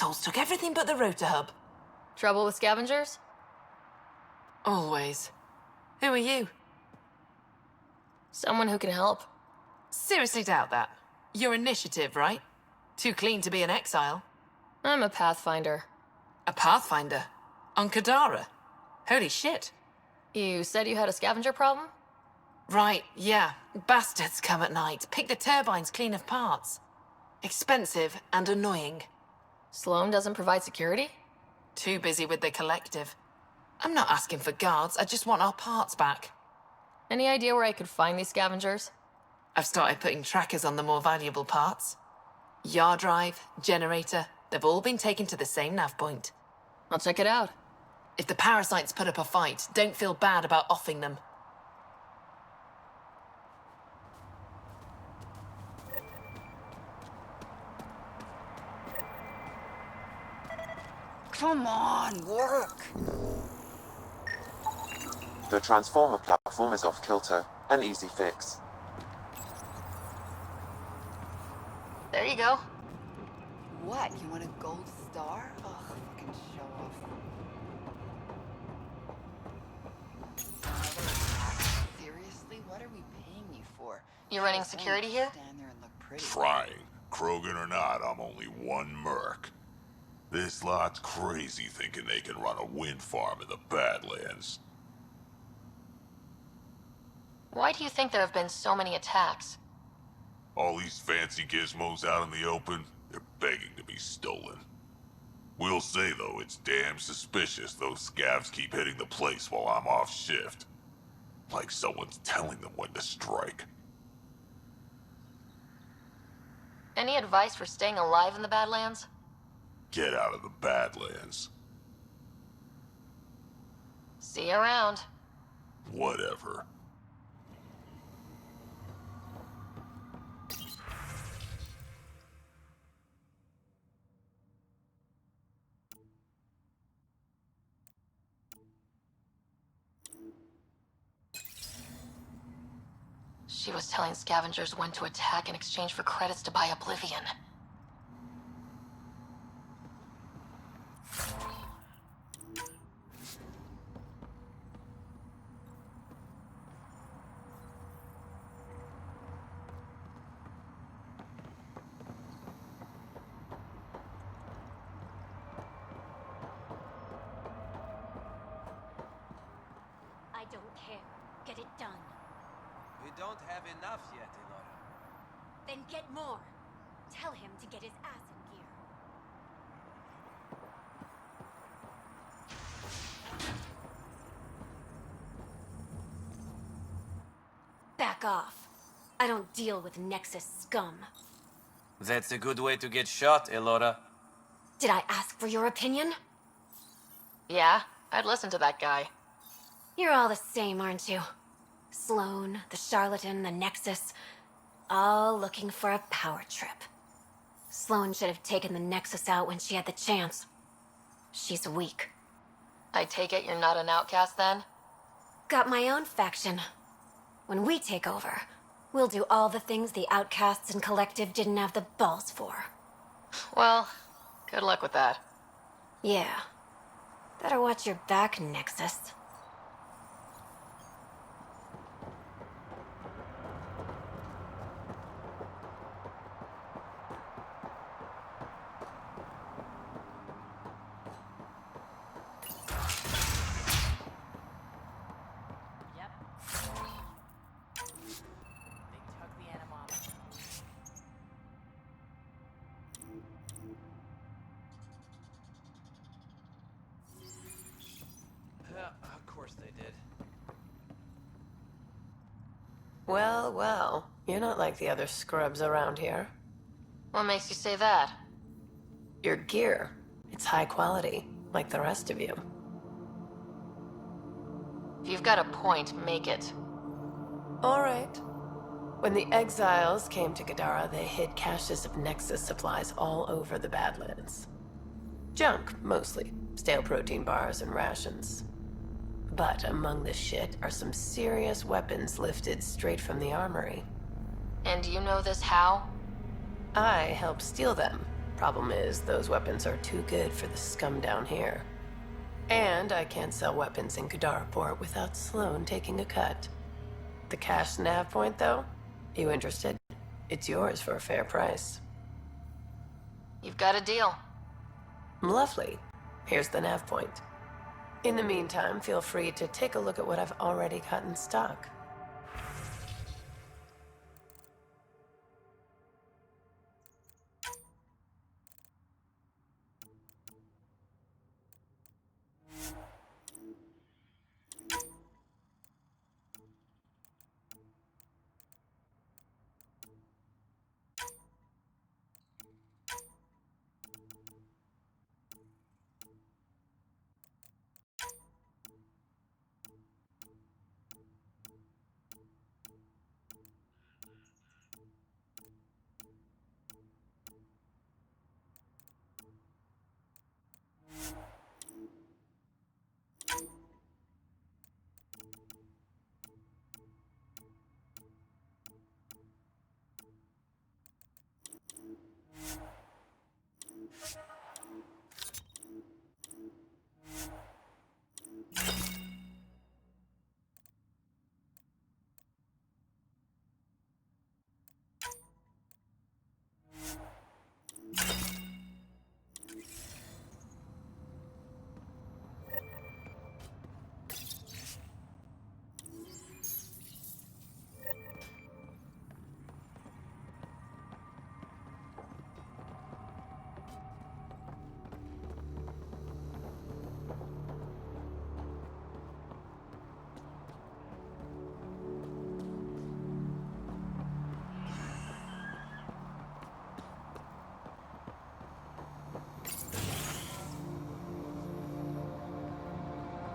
assholes took everything but the rotor hub. Trouble with scavengers? Always. Who are you? Someone who can help. Seriously doubt that. Your initiative, right? Too clean to be an exile. I'm a pathfinder. A pathfinder? On Kadara? Holy shit. You said you had a scavenger problem? Right, yeah. Bastards come at night, pick the turbines clean of parts. Expensive and annoying. Sloan doesn't provide security? Too busy with the collective. I'm not asking for guards, I just want our parts back. Any idea where I could find these scavengers? I've started putting trackers on the more valuable parts. Yard drive, generator, they've all been taken to the same nav point. I'll check it out. If the parasites put up a fight, don't feel bad about offing them. Come on, work! The transformer platform is off kilter. An easy fix. There you go. What, you want a gold star? Oh, fucking show off. Seriously? What are we paying you for? You running security here? Stand there and look pretty. Trying. Krogan or not, I'm only one merc. This lot's crazy thinking they can run a wind farm in the Badlands. Why do you think there have been so many attacks? All these fancy gizmos out in the open, they're begging to be stolen. We'll say, though, it's damn suspicious those scavs keep hitting the place while I'm off shift. Like someone's telling them when to strike. Any advice for staying alive in the Badlands? Get out of the Badlands. See you around. Whatever. She was telling scavengers when to attack in exchange for credits to buy Oblivion. I don't care. Get it done. We don't have enough yet, Elora. Then get more. Tell him to get his ass in gear. Back off. I don't deal with Nexus scum. That's a good way to get shot, Elora. Did I ask for your opinion? Yeah, I'd listen to that guy. You're all the same, aren't you? Sloan, the charlatan, the Nexus, all looking for a power trip. Sloan should have taken the Nexus out when she had the chance. She's weak. I take it you're not an outcast then? Got my own faction. When we take over, we'll do all the things the outcasts and collective didn't have the balls for. Well, good luck with that. Yeah. Better watch your back, Nexus. Of course they did. Well, well. You're not like the other scrubs around here. What makes you say that? Your gear. It's high quality, like the rest of you. If you've got a point, make it. All right. When the exiles came to Kadara, they hid caches of Nexus supplies all over the Badlands. Junk, mostly. Stale protein bars and rations. But among the shit are some serious weapons lifted straight from the armory. And you know this how? I helped steal them. Problem is, those weapons are too good for the scum down here. And I can't sell weapons in Kadara Port without Sloan taking a cut. The cash nav point, though? You interested? It's yours for a fair price. You've got a deal. Lovely. Here's the nav point. In the meantime, feel free to take a look at what I've already got in stock.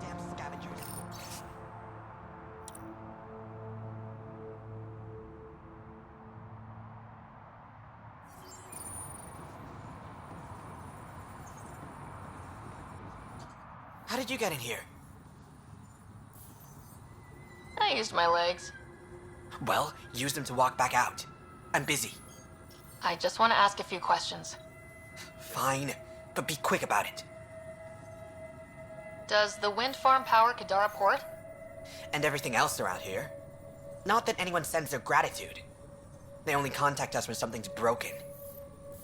Damn scavengers. How did you get in here? I used my legs. Well, use them to walk back out. I'm busy. I just want to ask a few questions. Fine, but be quick about it. Does the wind farm power Kadara Port? And everything else around here. Not that anyone sends their gratitude. They only contact us when something's broken.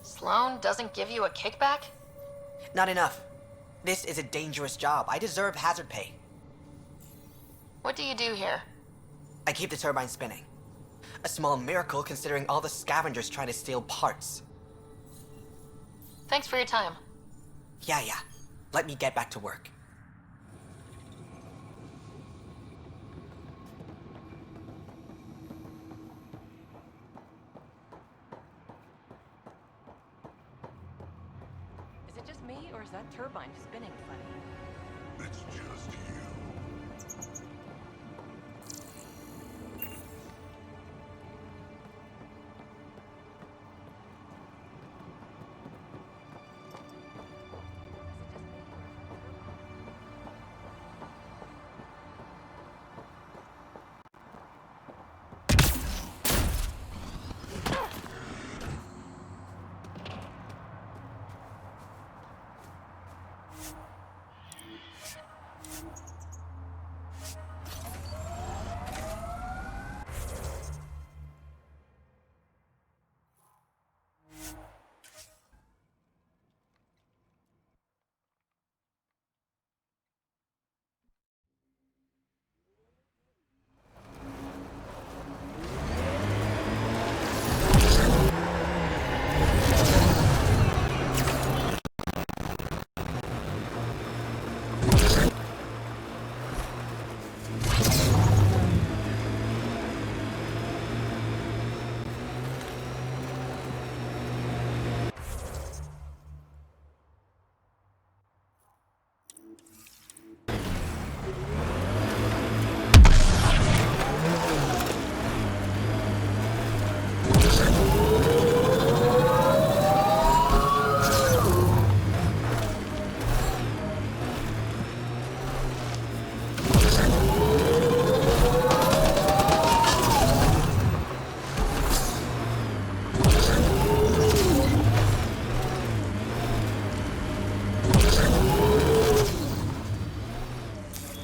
Sloan doesn't give you a kickback? Not enough. This is a dangerous job. I deserve hazard pay. What do you do here? I keep the turbine spinning. A small miracle considering all the scavengers trying to steal parts. Thanks for your time. Yeah. Let me get back to work. Is it just me, or is that turbine spinning funny? It's just you.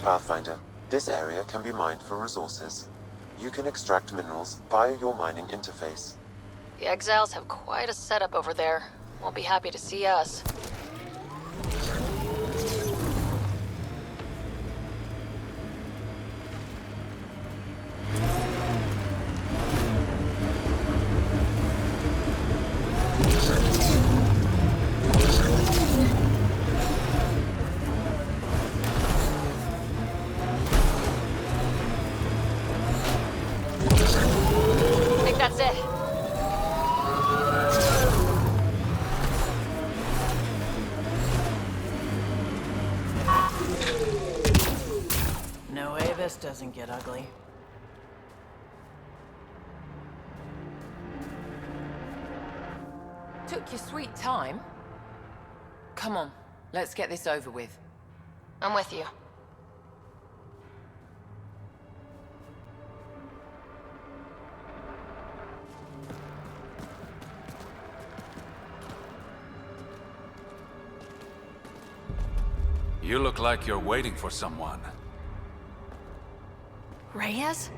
Pathfinder, this area can be mined for resources. You can extract minerals via your mining interface. The exiles have quite a setup over there. Won't be happy to see us. I think that's it. No way this doesn't get ugly. Took your sweet time. Come on, let's get this over with. I'm with you. You look like you're waiting for someone. Reyes?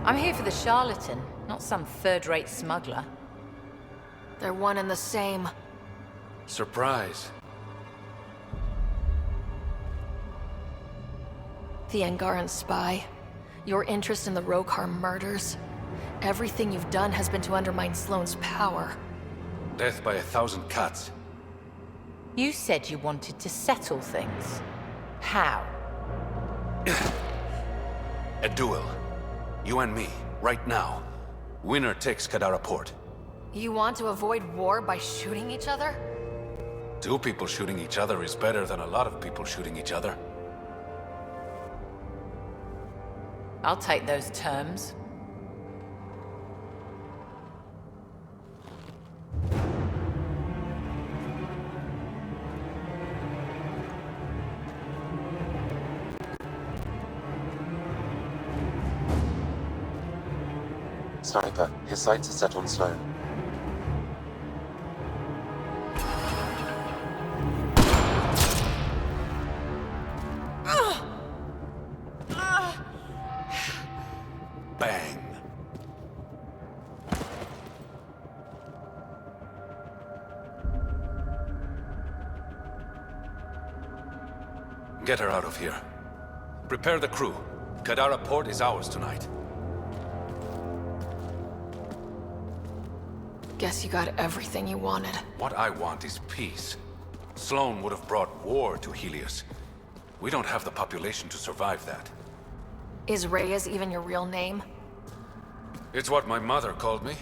I'm here for the charlatan, not some third-rate smuggler. They're one and the same. Surprise. The Angaran spy. Your interest in the Rokar murders. Everything you've done has been to undermine Sloane's power. Death by 1,000 cuts. You said you wanted to settle things. How? A duel. You and me, right now. Winner takes Kadara port. You want to avoid war by shooting each other? 2 people shooting each other is better than a lot of people shooting each other. I'll take those terms. Sniper, his sights are set on Sloane. Bang. Get her out of here. Prepare the crew. Kadara port is ours tonight. Guess you got everything you wanted. What I want is peace. Sloane would have brought war to Helios. We don't have the population to survive that. Is Reyes even your real name? It's what my mother called me.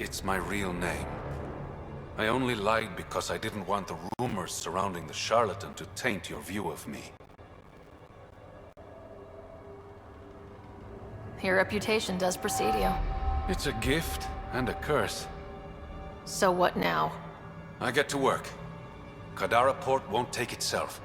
It's my real name. I only lied because I didn't want the rumors surrounding the charlatan to taint your view of me. Your reputation does precede you. It's a gift and a curse. So what now? I get to work. Kadara port won't take itself.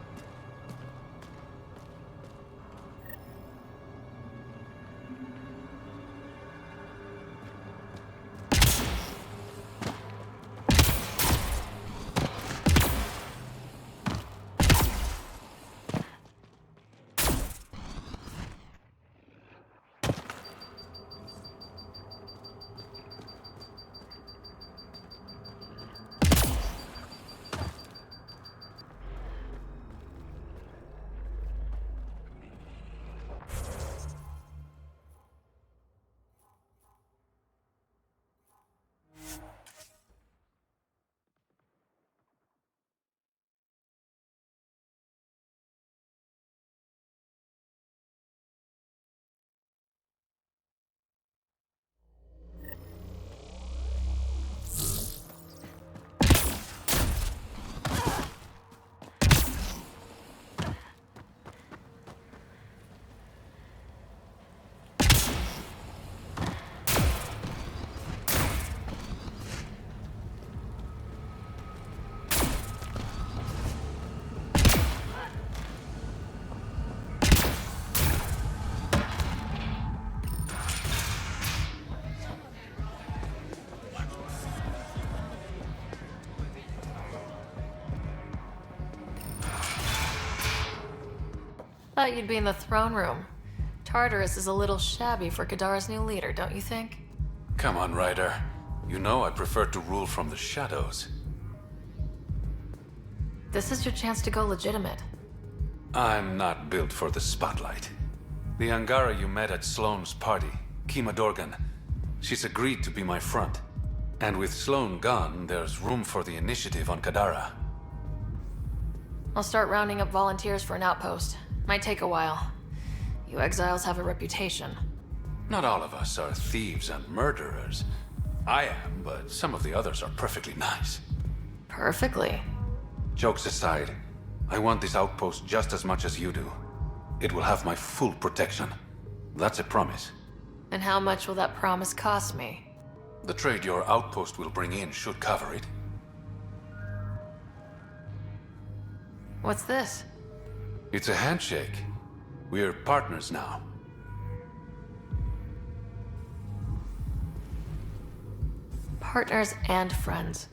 Thought you'd be in the throne room. Tartarus is a little shabby for Kadara's new leader, don't you think? Come on, Ryder. You know I prefer to rule from the shadows. This is your chance to go legitimate. I'm not built for the spotlight. The Angara you met at Sloane's party, Kima Dorgan, she's agreed to be my front. And with Sloane gone, there's room for the initiative on Kadara. I'll start rounding up volunteers for an outpost. Might take a while. You exiles have a reputation. Not all of us are thieves and murderers. I am, but some of the others are perfectly nice. Perfectly. Jokes aside, I want this outpost just as much as you do. It will have my full protection. That's a promise. And how much will that promise cost me? The trade your outpost will bring in should cover it. What's this? It's a handshake. We're partners now. Partners and friends.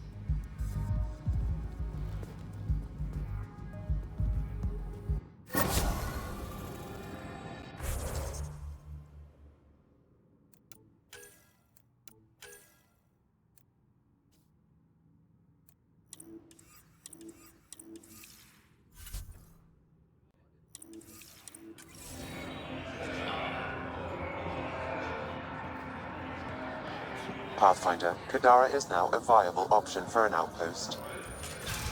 Pathfinder, Kadara is now a viable option for an outpost.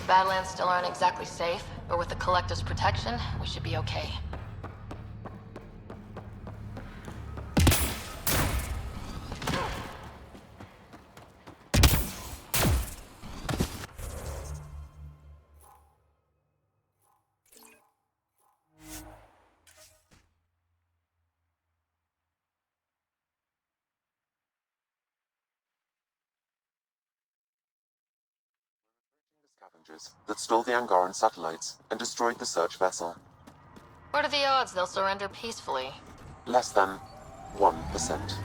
Badlands still aren't exactly safe, but with the Collective's protection, we should be okay. Scavengers that stole the Angaran satellites and destroyed the search vessel. What are the odds they'll surrender peacefully? Less than 1%.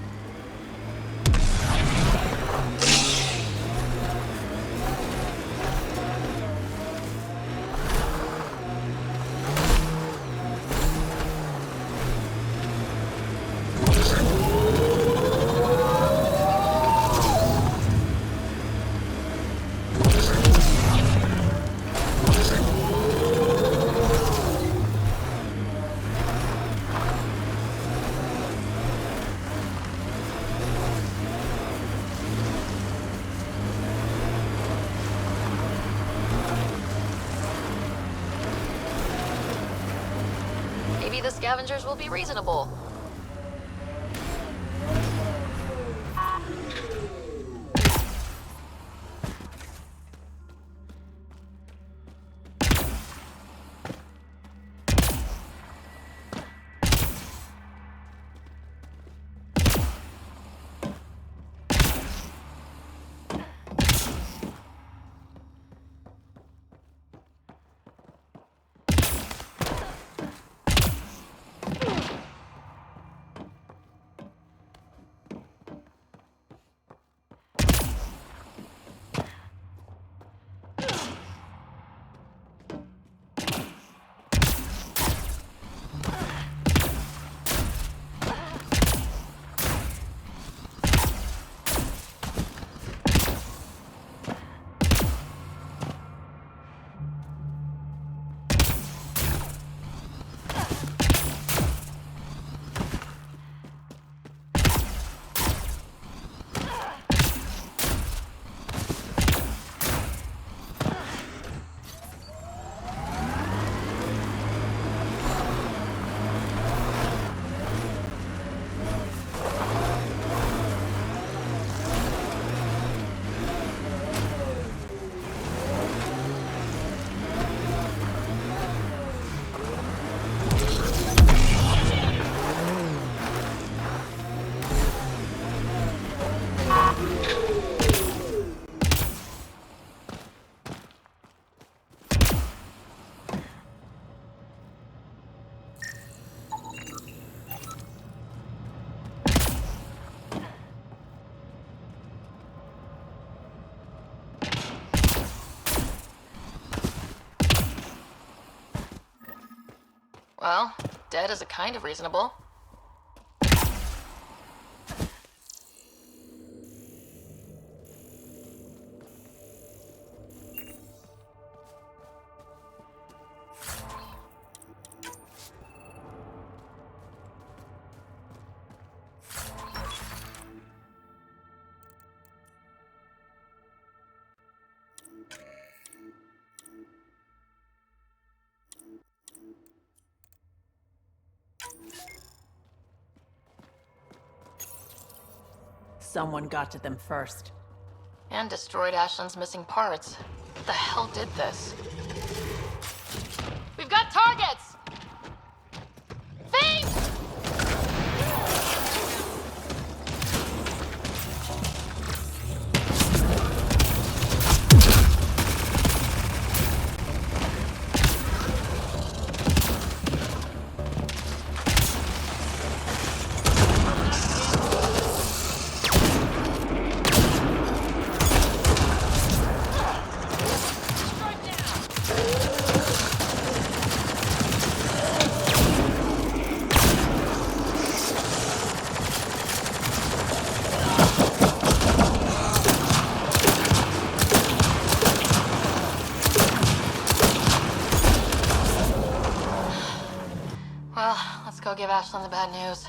Maybe the scavengers will be reasonable. Well, Dead is a kind of reasonable. Someone got to them first. And destroyed Ashland's missing parts. What the hell did this? We've got targets! Thief! Well, let's go give Ashlyn the bad news.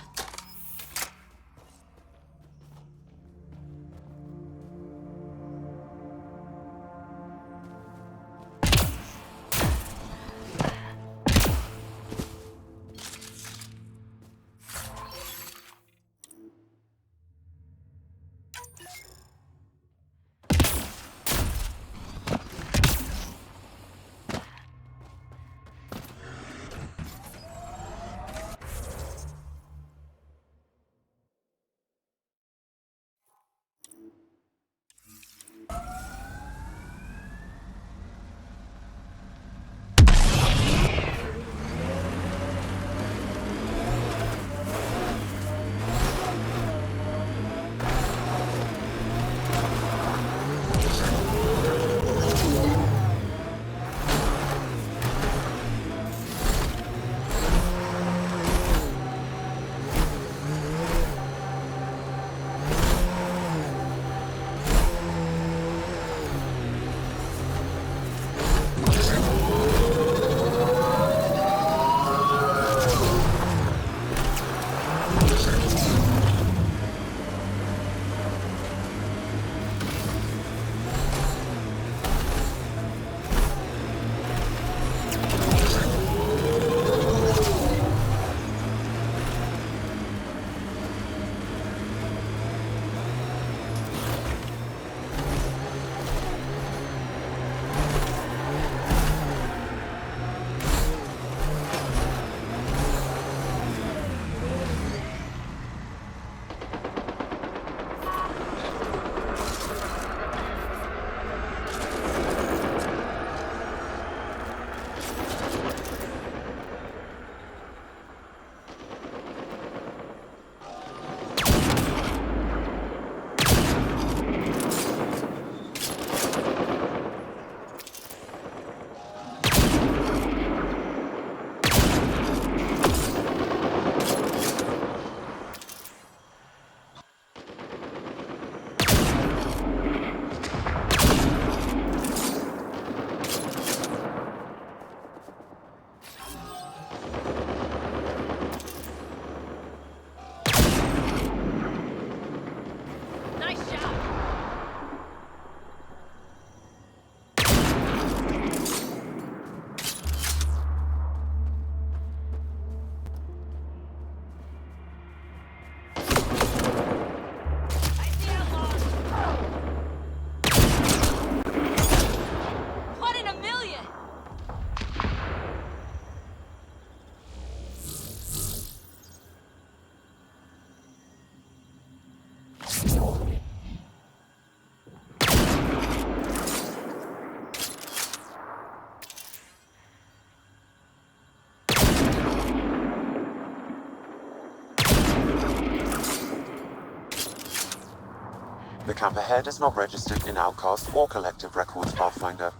The camp ahead is not registered in Outcast or Collective Records Pathfinder.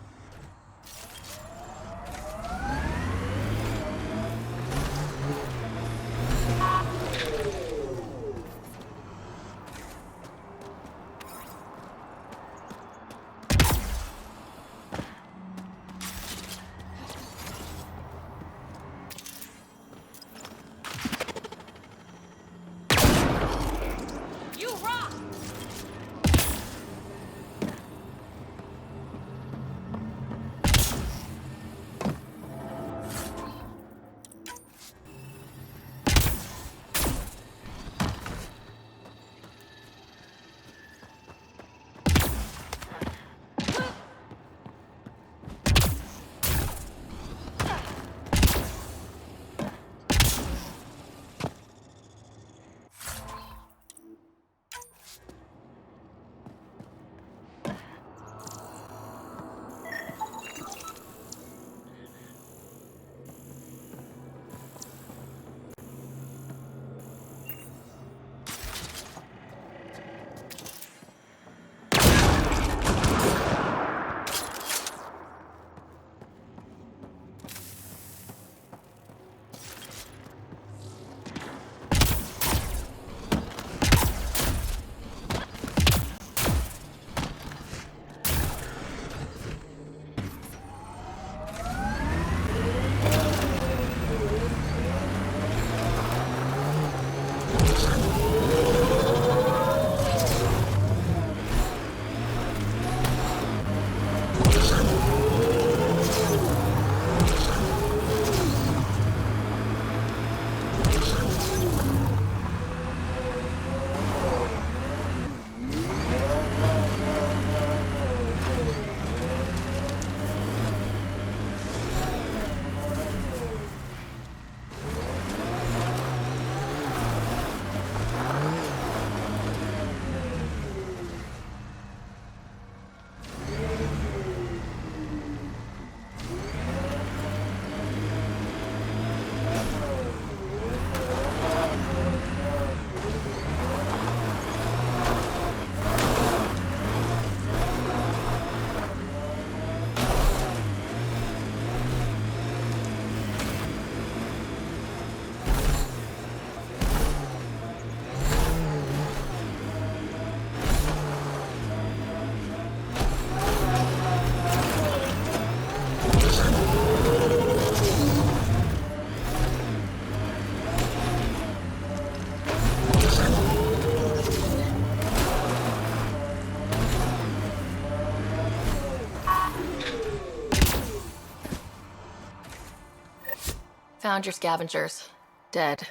Found your scavengers. Dead.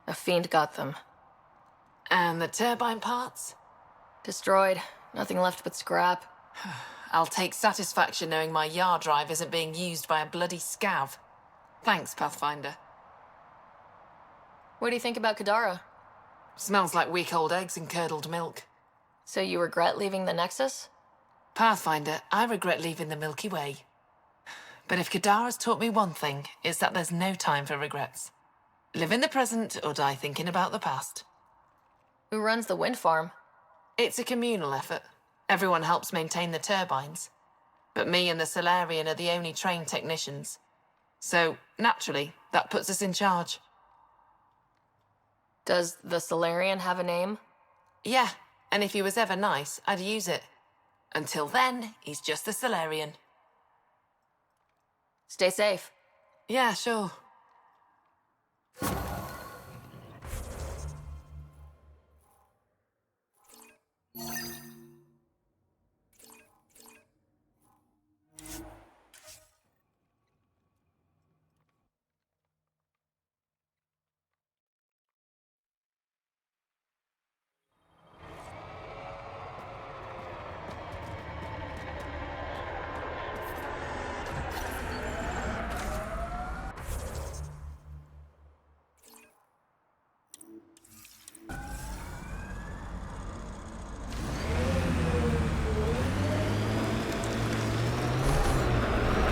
A fiend got them. And the turbine parts? Destroyed. Nothing left but scrap. I'll take satisfaction knowing my yard drive isn't being used by a bloody scav. Thanks, Pathfinder. What do you think about Kadara? Smells like week-old eggs and curdled milk. So you regret leaving the Nexus? Pathfinder, I regret leaving the Milky Way. But if Kadara's taught me one thing, it's that there's no time for regrets. Live in the present or die thinking about the past. Who runs the wind farm? It's a communal effort. Everyone helps maintain the turbines. But me and the Solarian are the only trained technicians. So, naturally, that puts us in charge. Does the Solarian have a name? Yeah, and if he was ever nice, I'd use it. Until then, he's just the Solarian. Stay safe. Yeah, sure.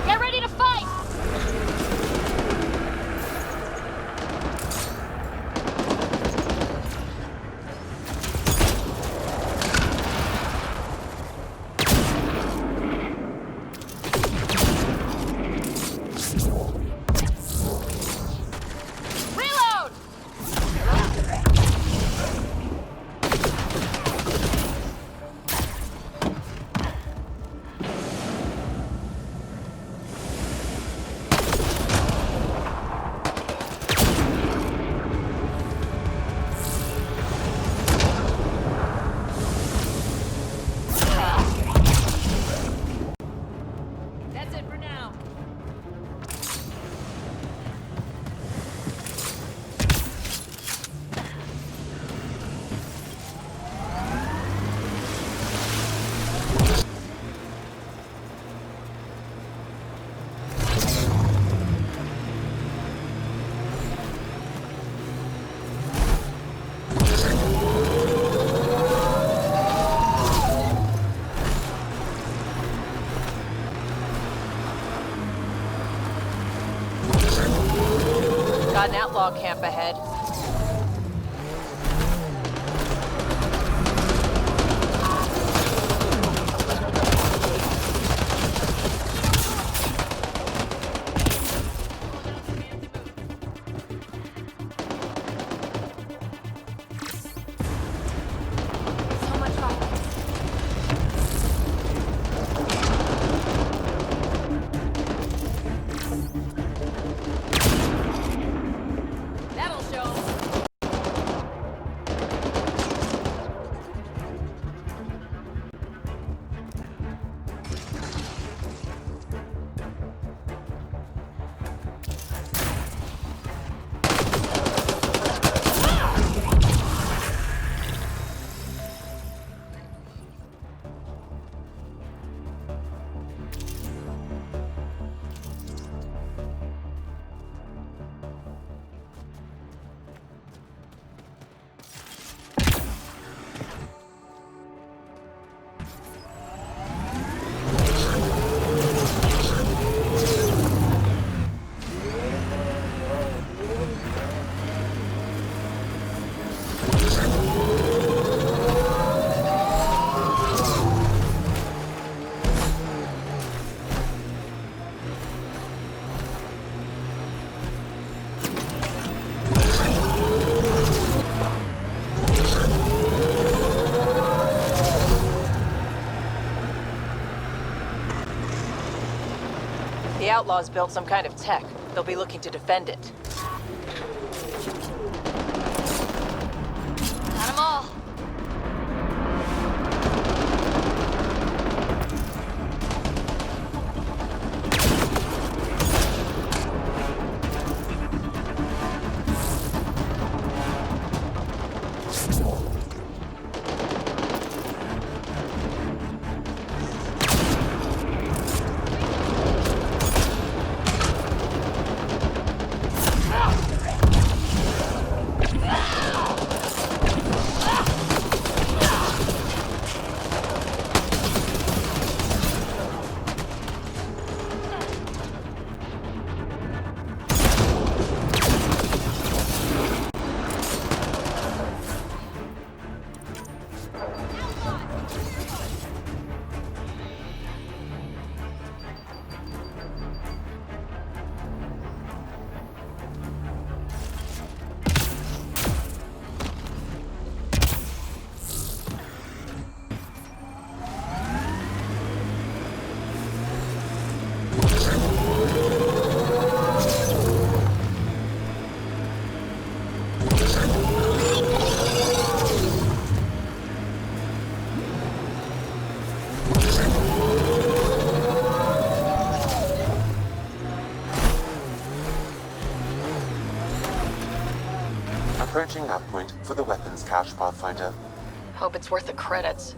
Get ready to fight! Reload! That's it for now. Got an outlaw camp ahead. So much violence. That'll show 'em. The Outlaws built some kind of tech. They'll be looking to defend it. Got 'em all. Managing nav point for the weapons cache, Pathfinder. Hope it's worth the credits.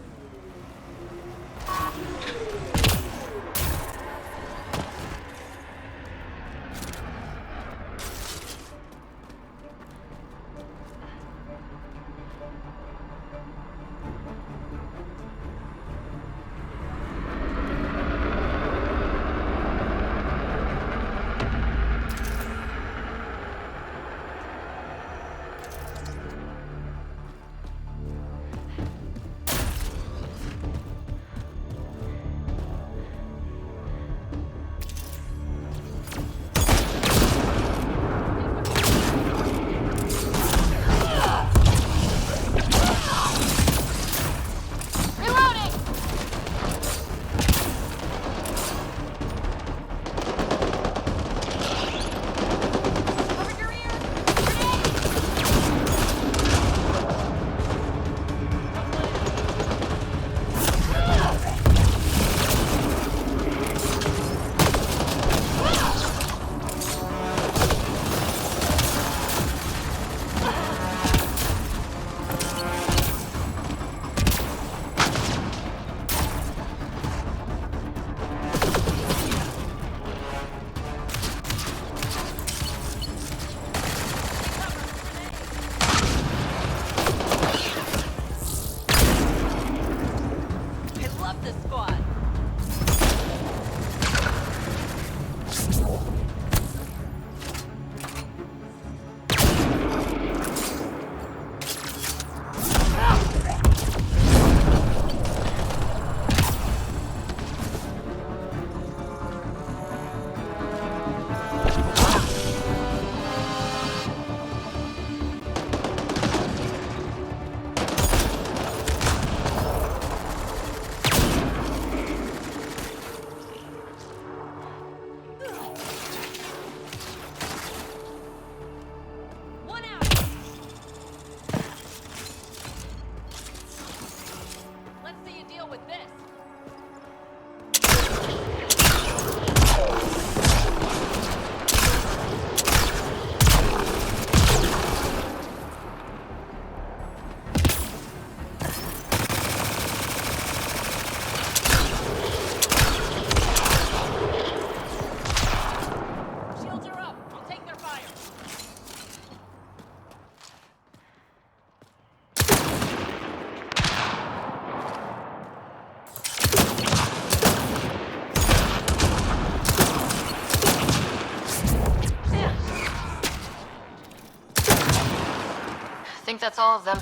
I think that's all of them.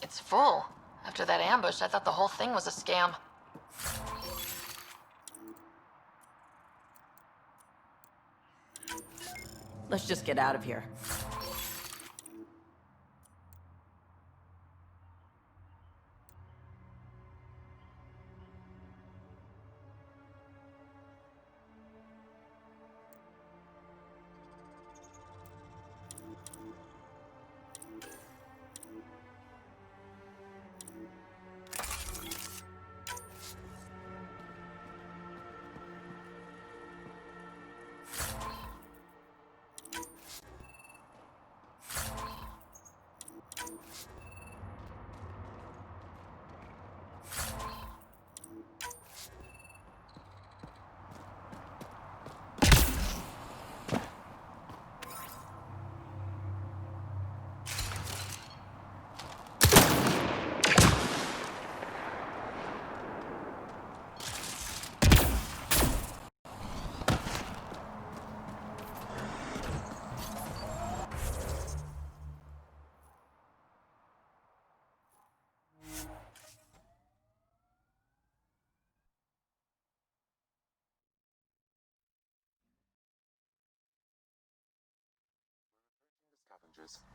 It's full. After that ambush, I thought the whole thing was a scam. Let's just get out of here.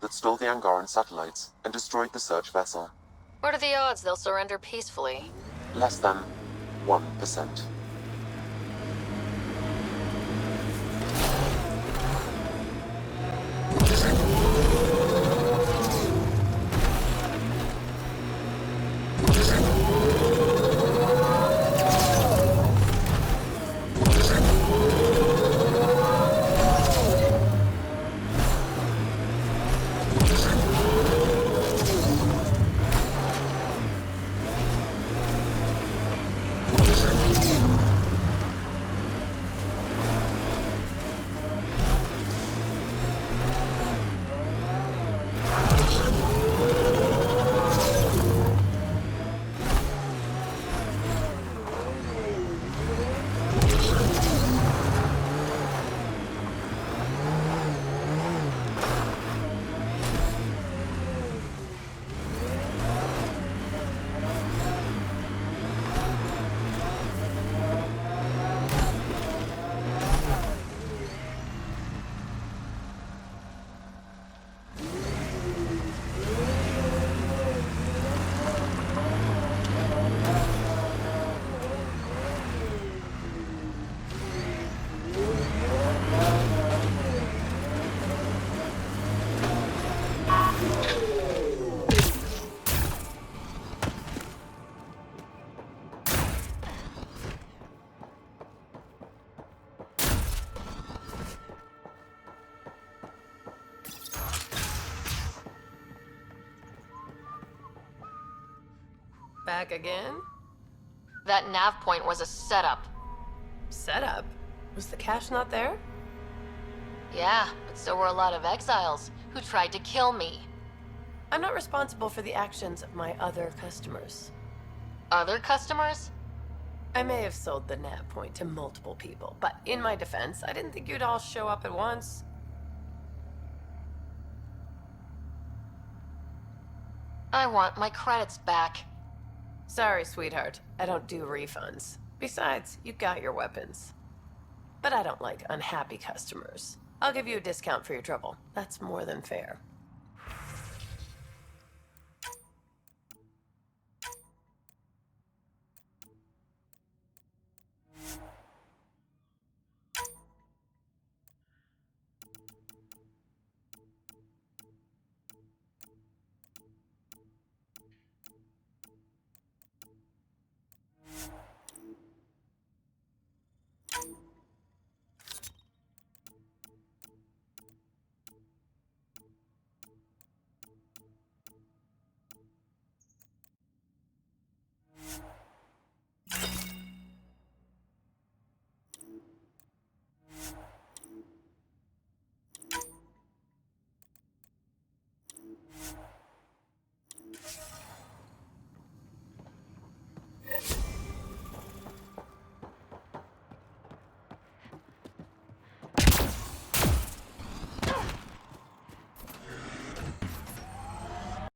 That stole the Angaran satellites and destroyed the search vessel. What are the odds they'll surrender peacefully? Less than 1%. Back again? That nav point was a setup. Setup? Was the cache not there? Yeah, but so were a lot of exiles who tried to kill me. I'm not responsible for the actions of my other customers. Other customers? I may have sold the nav point to multiple people, but in my defense, I didn't think you'd all show up at once. I want my credits back. Sorry, sweetheart. I don't do refunds. Besides, you got your weapons. But I don't like unhappy customers. I'll give you a discount for your trouble. That's more than fair.